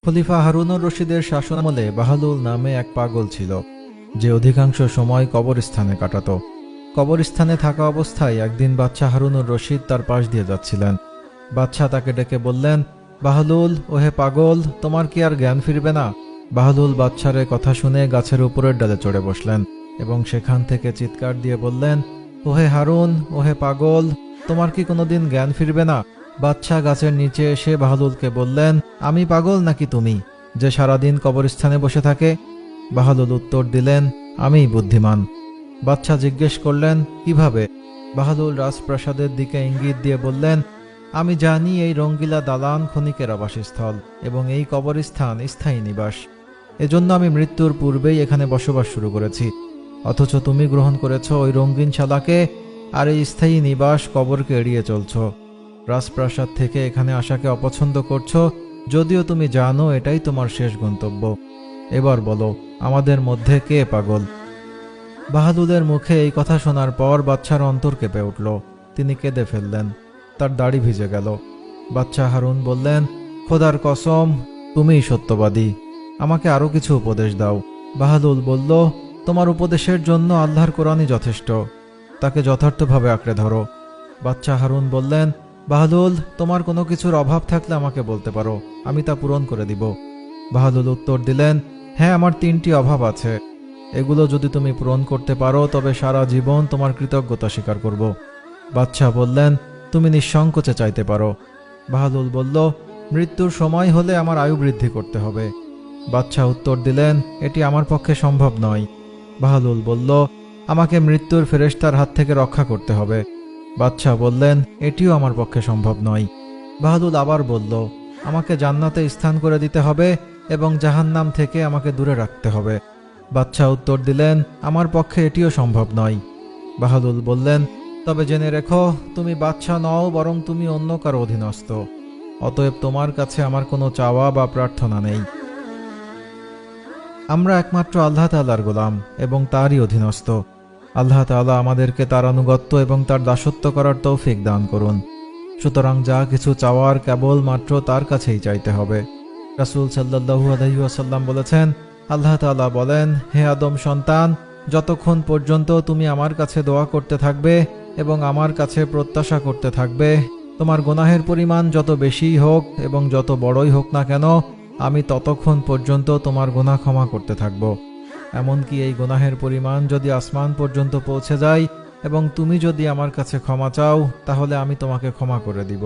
খলিফা হারুনুর রশিদের শাসনামলে বাহলুল নামে এক পাগল ছিল, যে অধিকাংশ সময় কবরস্থানে কাটাত। কবরস্থানে থাকা অবস্থায় একদিন বাদশাহ হারুনুর রশিদ তার পাশ দিয়ে যাচ্ছিলেন। বাদশাহ তাকে ডেকে বললেন, বাহলুল, ওহে পাগল, তোমার কি আর জ্ঞান ফিরবে না? বাহলুল বাদশাহের কথা শুনে গাছের উপরের ডালে চড়ে বসলেন এবং সেখান থেকে চিৎকার দিয়ে বললেন, ওহে হারুন, ওহে পাগল, তোমার কি কোনোদিন জ্ঞান ফিরবে না? বাদশাহ গাছের নিচে এসে বাহলুলকে বললেন, আমি পাগল নাকি তুমি, যে সারাদিন কবরস্থানে বসে থাকে? বাহলুল উত্তর দিলেন, আমিই বুদ্ধিমান। বাদশাহ জিজ্ঞেস করলেন, কিভাবে? বাহলুল রাজপ্রাসাদের দিকে ইঙ্গিত দিয়ে বললেন, আমি জানি এই রঙ্গিলা দালান ক্ষণিকের আবাসস্থল এবং এই কবরস্থান স্থায়ী নিবাস। এজন্য আমি মৃত্যুর পূর্বেই এখানে বসবাস শুরু করেছি, অথচ তুমি গ্রহণ করেছ ওই রঙিন শালাকে আর এই স্থায়ী নিবাস কবরকে এড়িয়ে চলছ। রাজপ্রাসাদ থেকে এখানে আসাকে অপছন্দ করছো, যদিও তুমি জানো এটাই তোমার শেষ গন্তব্য। এবার বলো, আমাদের মধ্যে কে পাগল? বাহাদুরের মুখে এই কথা শোনার পর বাদশার অন্তর কেঁপে উঠল। তিনি কেঁদে ফেললেন, তার দাড়ি ভিজে গেল। বাদশাহ হারুন বললেন, খোদার কসম, তুমিই সত্যবাদী, আমাকে আরো কিছু উপদেশ দাও। বাহাদুর বলল, তোমার উপদেশের জন্য আল্লাহর কোরআনই যথেষ্ট, তাকে যথার্থভাবে আঁকড়ে ধরো। বাদশাহ হারুন বললেন, বাহাদুর, তোমার কোনো কিছুর অভাব থাকলে আমাকে বলতে পারো, আমি তা পূরণ করে দিব। বাহাদুর উত্তর দিলেন, হ্যাঁ, আমার 3টি অভাব আছে। এগুলো যদি তুমি পূরণ করতে পারো তবে সারা জীবন তোমার কৃতজ্ঞতা স্বীকার করব। বাদশাহ বললেন, তুমি নিঃসংকোচে চাইতে পারো। বাহাদুর বলল, মৃত্যুর সময় হলে আমার আয়ু বৃদ্ধি করতে হবে। বাদশাহ উত্তর দিলেন, এটি আমার পক্ষে সম্ভব নয়। বাহাদুর বলল, আমাকে মৃত্যুর ফেরেশতার হাত থেকে রক্ষা করতে হবে। বাদশাহ বললেন, এটিও আমার পক্ষে সম্ভব নয়। বাহাদুর আবার বলল, আমাকে জান্নাতে স্থান করে দিতে হবে এবং জাহান্নাম থেকে আমাকে দূরে রাখতে হবে। বাদশাহ উত্তর দিলেন, আমার পক্ষে এটিও সম্ভব নয়। বাহাদুর বললেন, তবে জেনে রেখো, তুমি বাদশাহ নও, বরং তুমি অন্য কারো অধীনস্থ। অতএব তোমার কাছে আমার কোনো চাওয়া বা প্রার্থনা নেই। আমরা একমাত্র আল্লাহ তাআলার গোলাম এবং তারই অধীনস্থ। আল্লাহ তাআলা আমাদেরকে তার আনুগত্য এবং তার দাসত্ব করার তৌফিক দান করুন। সুতরাং যা কিছু চাওয়ার কেবল মাত্র তার কাছেই চাইতে হবে। রাসূল সাল্লাল্লাহু আলাইহি ওয়াসাল্লাম বলেছেন, আল্লাহ তাআলা বলেন, হে আদম সন্তান, যতক্ষণ পর্যন্ত তুমি আমার কাছে দোয়া করতে থাকবে এবং আমার কাছে প্রত্যাশা করতে থাকবে, তোমার গুনাহের পরিমাণ যত বেশিই হোক এবং যত বড়ই হোক না কেন, আমি ততক্ষণ পর্যন্ত তোমার গুনাহ ক্ষমা করতে থাকব। এমনকি এই গুনাহের পরিমাণ যদি আসমান পর্যন্ত পৌঁছে যায় এবং তুমি যদি আমার কাছে ক্ষমা চাও, তাহলে আমি তোমাকে ক্ষমা করে দিব।